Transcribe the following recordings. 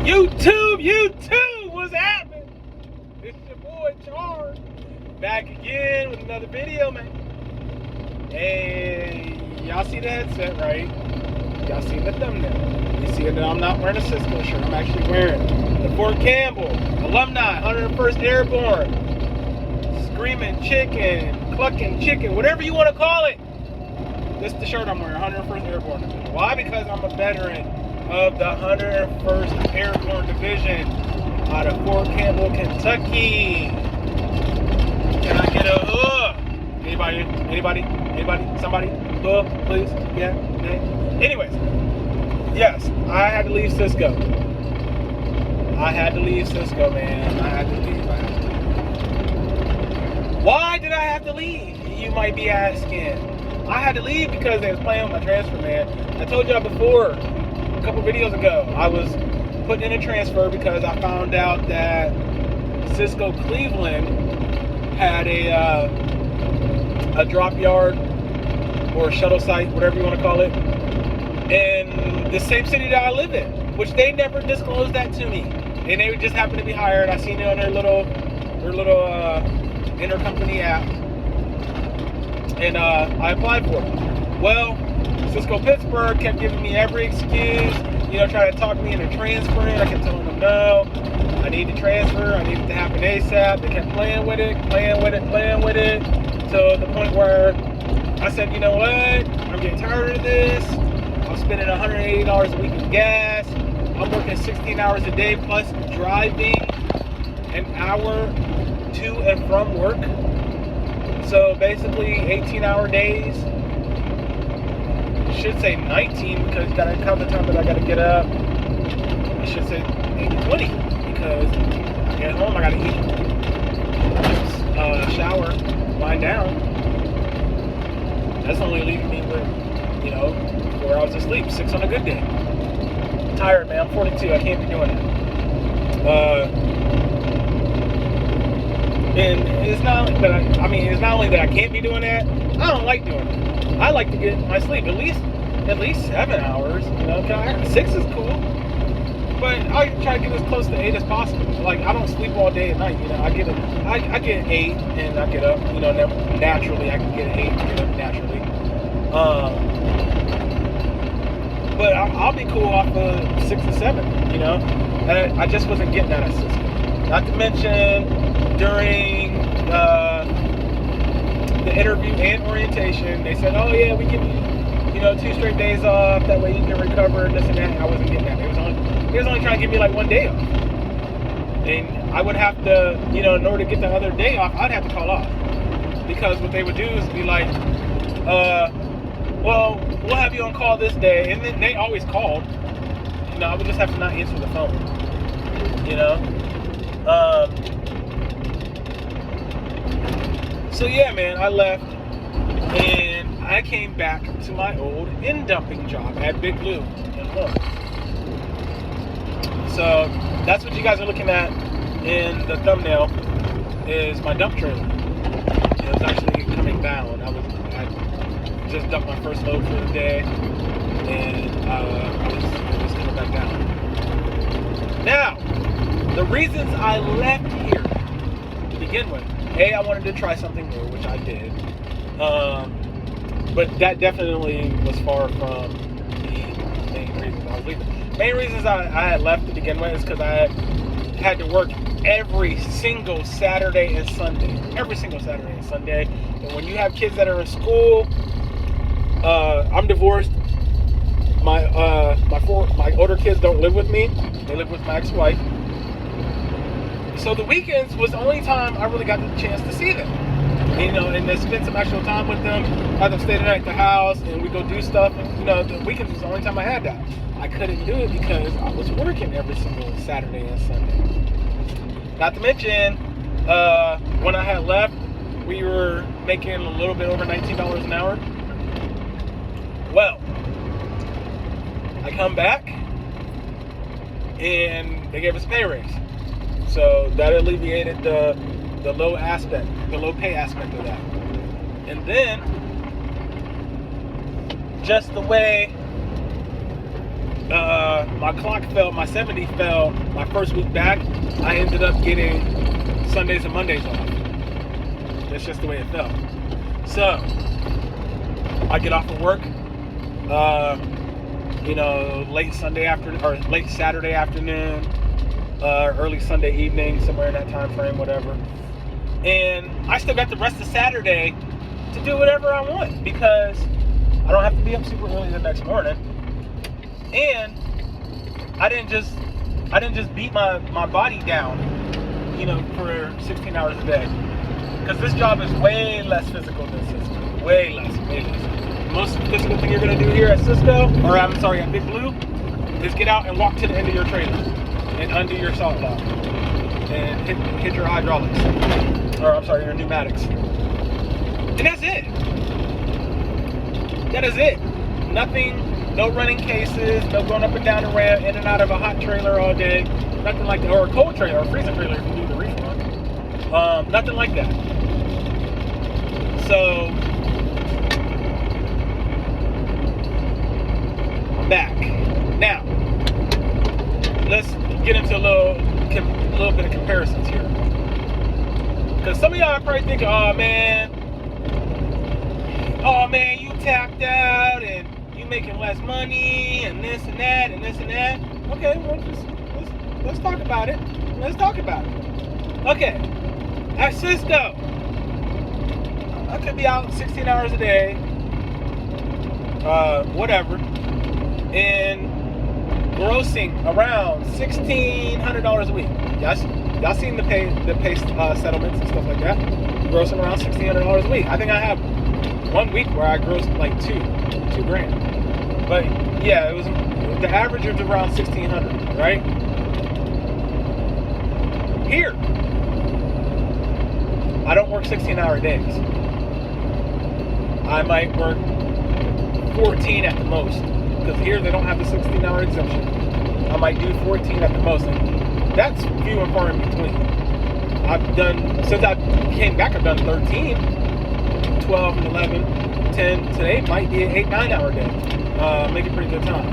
YouTube, what's happening? It's your boy Charles, back again with another video, man. Hey, y'all see the headset, right? Y'all see the thumbnail. You see that I'm not wearing a Sysco shirt. I'm actually wearing the Fort Campbell Alumni 101st Airborne Screaming Chicken, Clucking Chicken, whatever you want to call it. This is the shirt I'm wearing, 101st Airborne Division. Why? Because I'm a veteran of the 101st Airborne Division out of Fort Campbell, Kentucky. Can I get a Anybody? Somebody? Please? Yeah? Anyways, yes, I had to leave Sysco. I had to leave Sysco, man. I had to leave. Why did I have to leave? You might be asking. I had to leave because they was playing with my transfer, man. I told y'all before, a couple videos ago, I was putting in a transfer because I found out that Sysco Cleveland had a drop yard or a shuttle site, whatever you want to call it, in the same city that I live in, which they never disclosed that to me. And they just happened to be hired. I seen it on their little intercompany app. And I applied for it. Well, Sysco Pittsburgh kept giving me every excuse, trying to talk me into transferring. I kept telling them no, I need to transfer, I need it to happen ASAP. They kept playing with it, to the point where I said, you know what, I'm getting tired of this. I'm spending $180 a week in gas. I'm working 16 hours a day plus driving an hour to and from work. So basically 18-hour days. I should say 19 because you gotta count the time that I gotta get up. I should say maybe 20 because I get home, I gotta eat, shower, wind down. That's only leaving me with, 4 hours of sleep, 6 on a good day. I'm tired, man. I'm 42. I can't be doing that. And it's not that it's not only that I can't be doing that. I don't like doing it. I like to get my sleep at least 7 hours. 6 is cool, but I try to get as close to 8 as possible. Like I don't sleep all day at night. I get 8 and I get up. Naturally I can get 8 and get up naturally. But I'll be cool off of 6 or 7. And I just wasn't getting that at Sysco. Not to mention during the interview and orientation, they said, "Oh yeah, we give you, 2 straight days off. That way you can recover and this and that." I wasn't getting that. They was only trying to give me like 1 day off, and I would have to, in order to get the other day off, I'd have to call off because what they would do is be like, "Well, we'll have you on call this day," and then they always called. I would just have to not answer the phone. So yeah, man, I left and I came back to my old in-dumping job at Big Blue in Warren. So that's what you guys are looking at in the thumbnail is my dump trailer. It was actually coming down. I just dumped my first load for the day and I was coming back down. Now, the reasons I left here to begin with. I wanted to try something new, which I did. But that definitely was far from the main reasons I was leaving. Main reasons I had left to begin with is because I had to work every single Saturday and Sunday. Every single Saturday and Sunday. And when you have kids that are in school, I'm divorced. My older kids don't live with me. They live with my ex-wife. So the weekends was the only time I really got the chance to see them. And to spend some actual time with them, have them stay the night at the house, and we go do stuff. And, the weekends was the only time I had that. I couldn't do it because I was working every single Saturday and Sunday. Not to mention, when I had left, we were making a little bit over $19 an hour. Well, I come back, and they gave us a pay raise. So that alleviated the low pay aspect of that. And then, just the way my clock fell, my 70 fell my first week back. I ended up getting Sundays and Mondays off. That's just the way it fell. So I get off of work, late Sunday afternoon or late Saturday afternoon, early Sunday evening, somewhere in that time frame, whatever. And I still got the rest of Saturday to do whatever I want because I don't have to be up super early the next morning. And I didn't just beat my body down, for 16 hours a day. Because this job is way less physical than Sysco. Way less. The most physical thing you're going to do here at Sysco, at Big Blue, is get out and walk to the end of your trailer and undo your salt block and hit your hydraulics, your pneumatics. And that's it. That is it. Nothing, no running cases, no going up and down the ramp, in and out of a hot trailer all day, nothing like that, or a cold trailer, or a freezing trailer if you do the reefer run. Nothing like that. So, I'm back. Now, let's get into a little bit of comparisons here. Because some of y'all are probably thinking, oh man, you tapped out and you making less money and this and that and this and that. Okay, well, let's talk about it. Let's talk about it. Okay, at Sysco, I could be out 16 hours a day, whatever, and grossing around $1,600 a week. Y'all seen the pay settlements and stuff like that? Grossing around $1,600 a week. I think I have 1 week where I grossed like $2,000. But yeah, it was the average of around $1,600, right? Here, I don't work 16-hour days. I might work 14 at the most, because here they don't have the 16-hour exemption. I might do 14 at the most, and that's few and far in between. Since I came back, I've done 13, 12, and 11, 10. Today might be an 8-9 hour day. Make a pretty good time.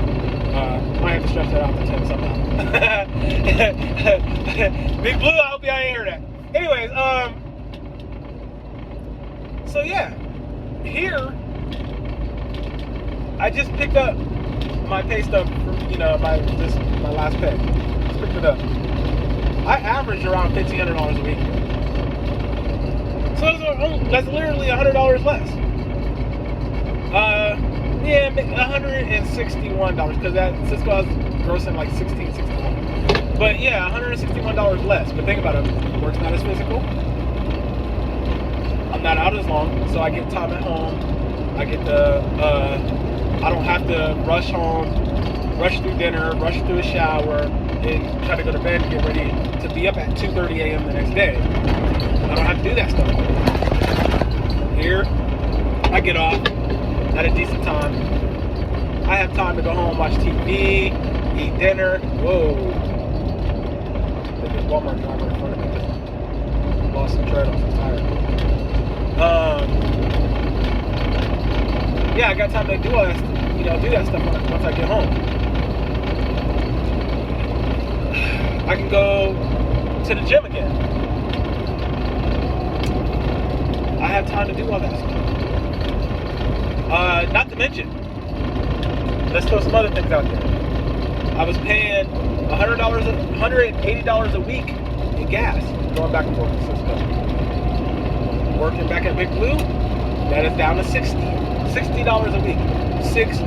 Might have to stretch that out to 10 somehow. Big Blue, I hope y'all ain't hear that. Anyways, so yeah, here, I just picked up my pay stub from, my last pay. Just picked it up. I average around $1,500 a week. So that's literally $100 less. $161, because that Sysco is grossing like $1,661. But yeah, $161 less. But think about it, work's not as physical. I'm not out as long, so I get time at home. I get I don't have to rush home, rush through dinner, rush through a shower, and try to go to bed and get ready to be up at 2:30 a.m. the next day. I don't have to do that stuff. Here, I get off at a decent time. I have time to go home, watch TV, eat dinner. Whoa. There's a Walmart driver in front of me. Lost some tread off the tire. Yeah, I got time to do all that, do that stuff once I get home. I can go to the gym again. I have time to do all that stuff. Not to mention, let's throw some other things out there. I was paying $180 a week in gas going back and forth to Sysco. Working back at Big Blue, that is down to $60 a week. 60,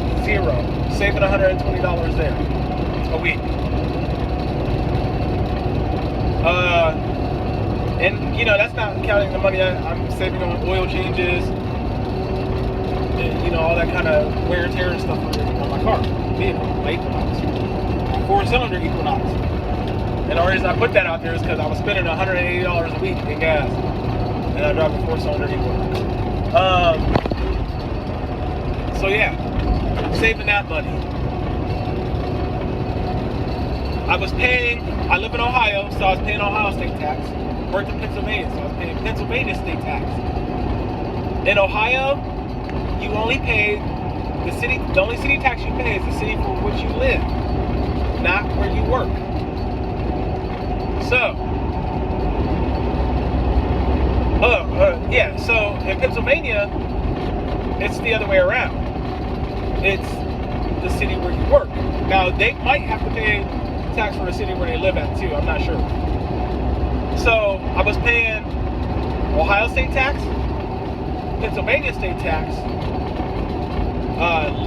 saving $120 there a week. And that's not counting the money I'm saving on oil changes, and all that kind of wear and tear and stuff on my car, vehicle, my Equinox, 4-cylinder Equinox. And the reason I put that out there is because I was spending $180 a week in gas, and I drive a 4-cylinder Equinox. So yeah, saving that money. I live in Ohio, so I was paying Ohio state tax. Worked in Pennsylvania, so I was paying Pennsylvania state tax. In Ohio, you only pay the only city tax you pay is the city for which you live. not where you work. So, so in Pennsylvania, it's the other way around. It's the city where you work. Now, they might have to pay tax for the city where they live at too, I'm not sure. So, I was paying Ohio state tax, Pennsylvania state tax,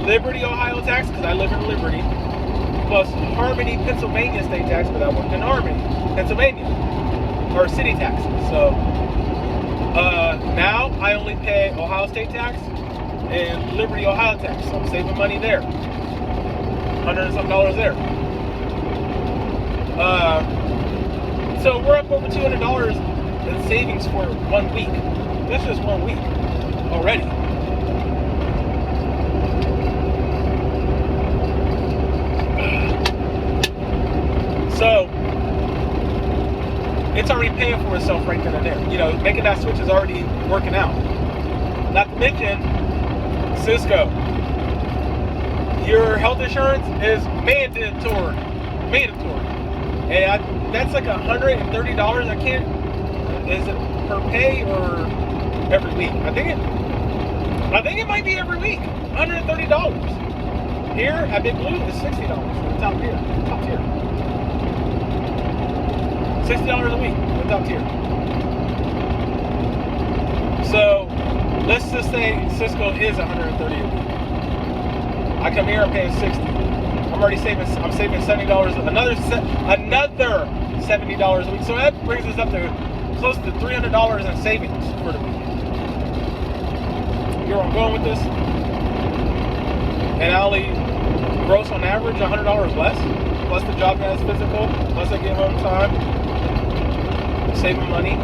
Liberty, Ohio tax, because I live in Liberty, plus Harmony, Pennsylvania state tax, because I worked in Harmony, Pennsylvania, or city taxes. So, now I only pay Ohio state tax and Liberty, Ohio tax. So I'm saving money there. $100 and some there. So we're up over $200 in savings for 1 week. That's just 1 week already. So it's already paying for itself right then and there. You know, making that switch is already working out. Not to mention Sysco. Your health insurance is mandatory. And that's like $130. I can't. Is it per pay or every week? I think it might be every week. $130. Here at Big Blue is $60 for the top tier. $60 a week for the top tier. So let's just say Sysco is $130 a week. I come here, I'm paying $60. I'm saving $70, another $70 a week. So that brings us up to close to $300 in savings for the week. You know where I'm going with this? And I only gross on average $100 less, plus the job has physical, plus I get home time, saving money.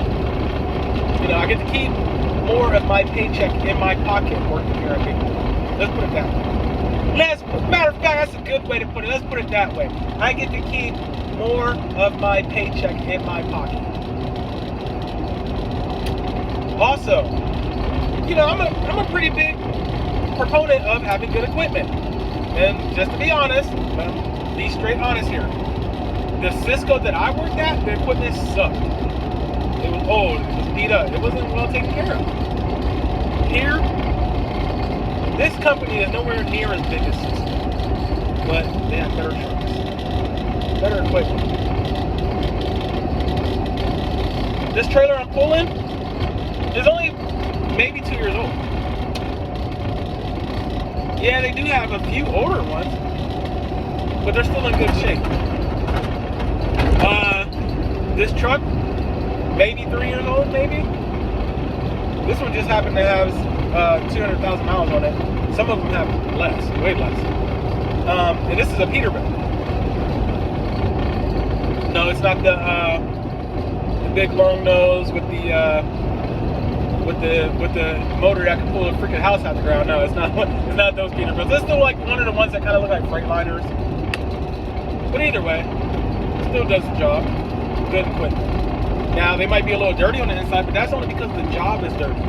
You know, I get to keep more of my paycheck in my pocket working here at Big Blue. Let's put it that way. Matter of fact, that's a good way to put it. Let's put it that way. I get to keep more of my paycheck in my pocket. Also, you know, I'm a pretty big proponent of having good equipment. And just to be honest, be straight honest here. The Sysco that I worked at, the equipment sucked. It was old, it was beat up, it wasn't well taken care of. Here, this company is nowhere near as big as Sysco, but they have better trucks, better equipment. This trailer I'm pulling is only maybe 2 years old. Yeah, they do have a few older ones, but they're still in good shape. This truck, maybe 3 years old, maybe. This one just happened to have 200,000 miles on it. Some of them have less, way less. And this is a Peterbilt. No, it's not the big long nose with the motor that can pull a freaking house out of the ground. No, it's not those Peterbilts. It's still like one of the ones that kind of look like Freightliners. But either way, it still does the job. Good equipment. Now they might be a little dirty on the inside, but that's only because the job is dirty.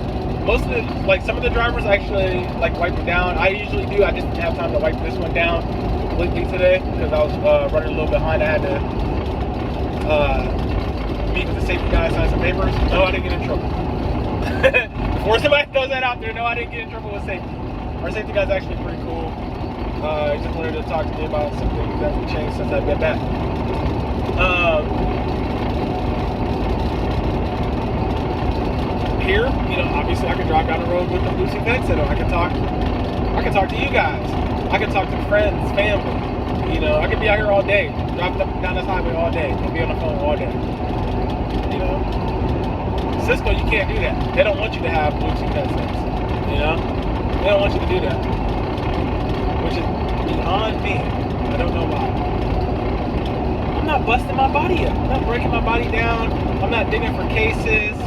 Most of the, like some of the drivers actually like wipe it down. I usually do. I just didn't have time to wipe this one down completely today because I was running a little behind. I had to meet with the safety guy, sign some papers. No, I didn't get in trouble. Before somebody throws that out there, no, I didn't get in trouble with safety. Our safety guy's actually pretty cool. He just wanted to talk to me about some things that have changed since I've been back. Here, you know, obviously I can drive down the road with the Bluetooth headset on. I can talk to you guys. I can talk to friends, family. You know, I could be out here all day, driving up and down this highway all day, and be on the phone all day. You know, Sysco, you can't do that. They don't want you to have Bluetooth headsets. You know, they don't want you to do that, which is beyond me. I don't know why. I'm not busting my body up. I'm not breaking my body down. I'm not digging for cases.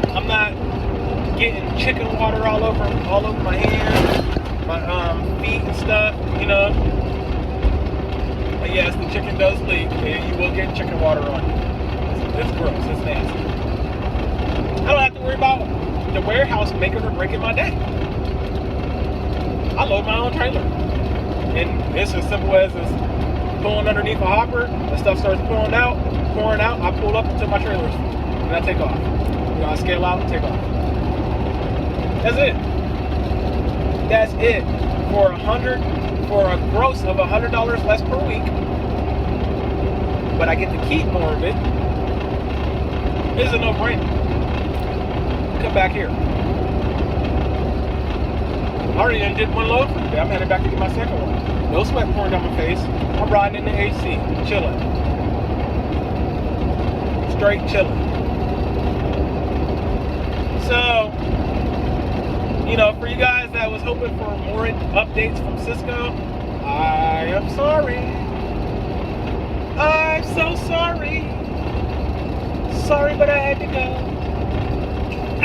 I'm not getting chicken water all over my hands, my feet and stuff, you know. But yes, the chicken does leak, and you will get chicken water on you. It's gross, it's nasty. I don't have to worry about the warehouse making or breaking my day. I load my own trailer. And it's as simple as this. pulling underneath a hopper, the stuff starts pouring out, I pull up until my trailer's full, and I take off. You know, I scale out and take off. That's it. That's it. For a gross of $100 less per week, but I get to keep more of it. It's a no-brainer. Come back here. I already did one load for today. I'm headed back to get my second one. No sweat pouring down my face. I'm riding in the AC, chilling. Straight chilling. So, you know, for you guys that was hoping for more updates from Sysco, I am sorry. I'm so sorry. Sorry, but I had to go.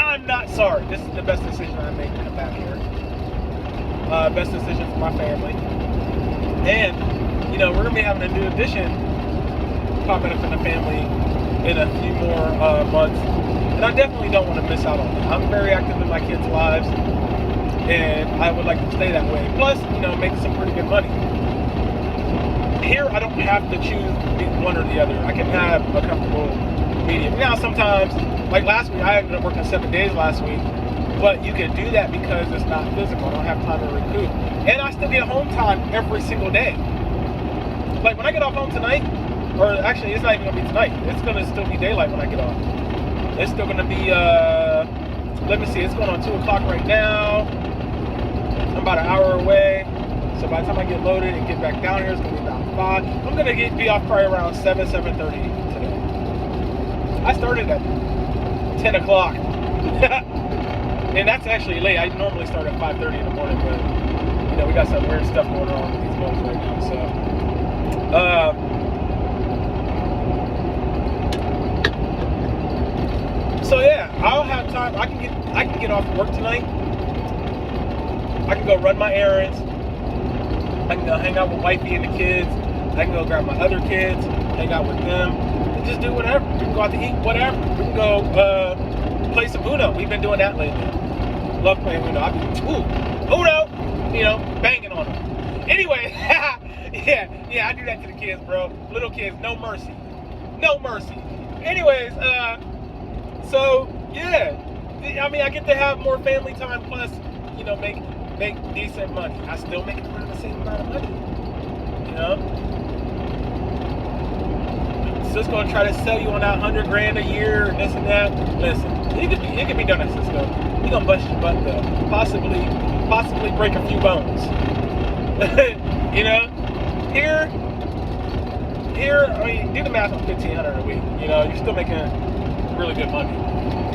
I'm not sorry. This is the best decision I made to come back here. Best decision for my family. And, you know, we're going to be having a new addition popping up in the family in a few more months. And I definitely don't want to miss out on it. I'm very active in my kids' lives, and I would like to stay that way. Plus, you know, make some pretty good money. Here, I don't have to choose one or the other. I can have a comfortable medium. Now, sometimes, like last week, I ended up working 7 days last week, but you can do that because it's not physical. I don't have time to recoup. And I still get home time every single day. Like when I get off home tonight, or actually, it's not even going to be tonight. It's going to still be daylight when I get off. It's still going to be, let me see, it's going on 2 o'clock right now. I'm about an hour away. So by the time I get loaded and get back down here, it's going to be about 5. I'm going to be off probably around 7:30 today. I started at 10 o'clock. And that's actually late. I normally start at 5:30 in the morning, but, you know, we got some weird stuff going on with these loads right now. So yeah, I'll have time. I can get off work tonight. I can go run my errands. I can go hang out with wifey and the kids. I can go grab my other kids, hang out with them, and just do whatever. We can go out to eat, whatever. We can go play some Uno. We've been doing that lately. Love playing Uno. Uno, you know, banging on them. Anyway, yeah, I do that to the kids, bro. Little kids, no mercy. No mercy. Anyways, so, yeah, I mean, I get to have more family time, plus, you know, make decent money. I still make around the same amount of money, you know? Sysco try to sell you on that $100,000 a year and this and that. Listen, it could be done at Sysco. You're gonna bust your butt though. Possibly break a few bones. You know? Here, I mean, do the math on $1,500 a week. You know, you're still making really good money.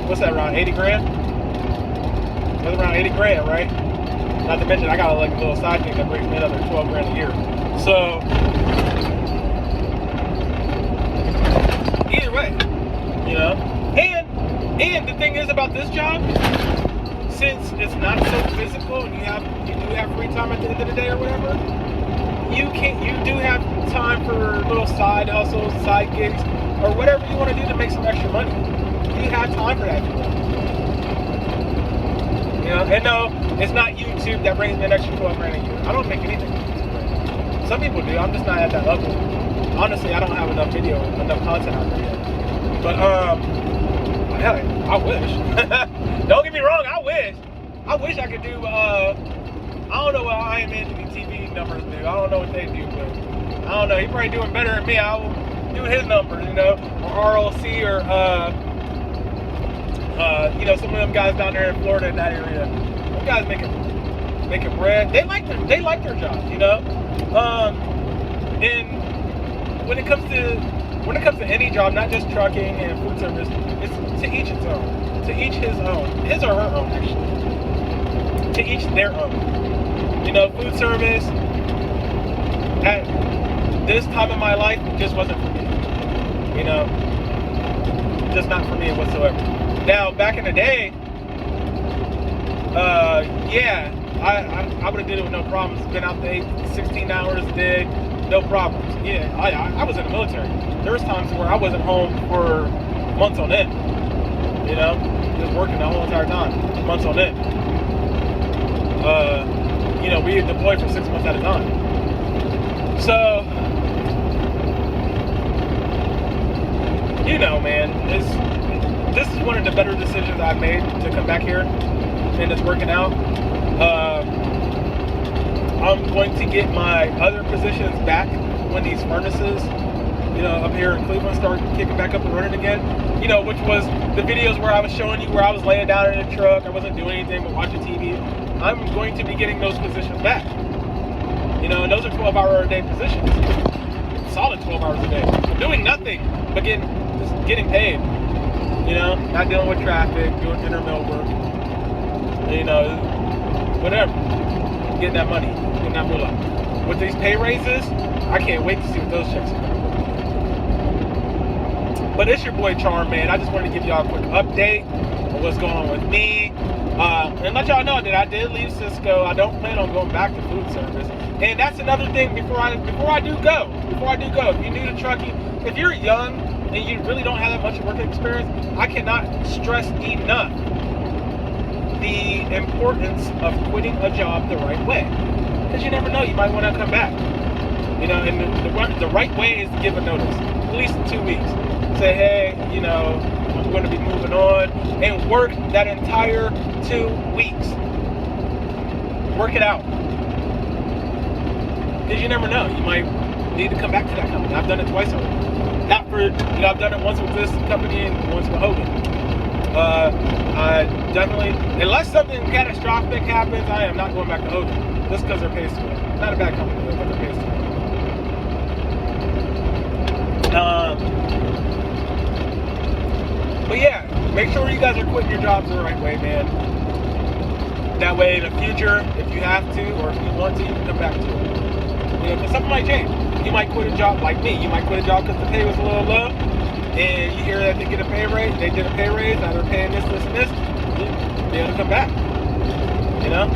What's that, around 80 grand? That's around 80 grand, right? Not to mention, I got like a little side thing that brings me another 12 grand a year. So, either way, you know? And the thing is about this job, since it's not so physical and you do have free time at the end of the day or whatever, you do have time for little side hustles, side gigs, or whatever you want to do to make some extra money. You have time for that. You know, and no, it's not YouTube that brings me an extra 12 grand a year. I don't make anything from YouTube. Some people do. I'm just not at that level. Honestly, I don't have enough content out there yet. But hell, I wish. Don't get me wrong, I wish I could do. I don't know what IMN TV numbers do. I don't know what they do, but I don't know. He's probably doing better than me. I'll do his numbers, you know, or RLC or you know, some of them guys down there in Florida in that area. Them guys making bread. They like their job, you know. And when it comes to any job, not just trucking and food service, it's to each its own. To each his own. His or her own, actually. To each their own. You know, food service at this time of my life just wasn't for me. You know, just not for me whatsoever. Now, back in the day, yeah, I would have did it with no problems. Been out there 16 hours a day, no problems. Yeah, I was in the military. There was times where I wasn't home for months on end. You know, just working the whole entire time, months on end. You know, we deployed for 6 months at a time. So, you know, man, this is one of the better decisions I've made to come back here, and it's working out. I'm going to get my other positions back when these furnaces, you know, up here in Cleveland start kicking back up and running again. You know, which was the videos where I was showing you where I was laying down in the truck, I wasn't doing anything but watching TV. I'm going to be getting those positions back. You know, and those are 12-hour-a-day positions. Solid 12 hours a day. I'm doing nothing but getting paid. You know, not dealing with traffic, doing intermill work. You know, whatever. Getting that money, getting that moolah. With these pay raises, I can't wait to see what those checks are. But it's your boy Charm, man. I just wanted to give y'all a quick update on what's going on with me. And let y'all know that I did leave Sysco. I don't plan on going back to food service. And that's another thing before I do go. If you're new to trucking, if you're young and you really don't have that much work experience, I cannot stress enough the importance of quitting a job the right way. Because you never know, you might want to come back. You know, and the right way is to give a notice, at least 2 weeks. Say, hey, you know, I'm going to be moving on, and work that entire 2 weeks. Work it out. Because you never know, you might need to come back to that company. I've done it twice already. Not for, you know, I've done it once with this company and once with Hogan. I definitely, unless something catastrophic happens, I am not going back to Hogan. Just because their pay's too good. Not a bad company, but their pay's too good. But yeah, make sure you guys are quitting your jobs the right way, man. That way in the future, if you have to or if you want to, you can come back to it. You know, because something might change. You might quit a job like me. You might quit a job because the pay was a little low. And you hear that they get a pay raise, they did a pay raise, now they're paying this, and this, you'll be able to come back. You know?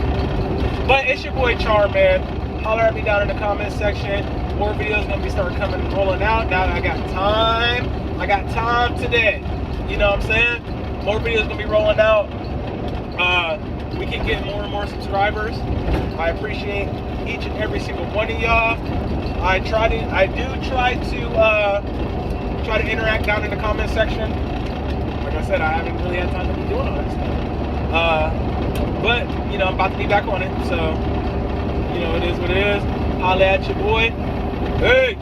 But it's your boy Charm, man. Holler at me down in the comment section. More videos gonna be starting coming and rolling out. Now that I got time today. You know what I'm saying? More videos gonna be rolling out. We can get more and more subscribers. I appreciate each and every single one of y'all. I do try to interact down in the comment section. Like I said, I haven't really had time to be doing all that stuff. But, you know, I'm about to be back on it. So, you know, it is what it is. Holla at your boy. Peace.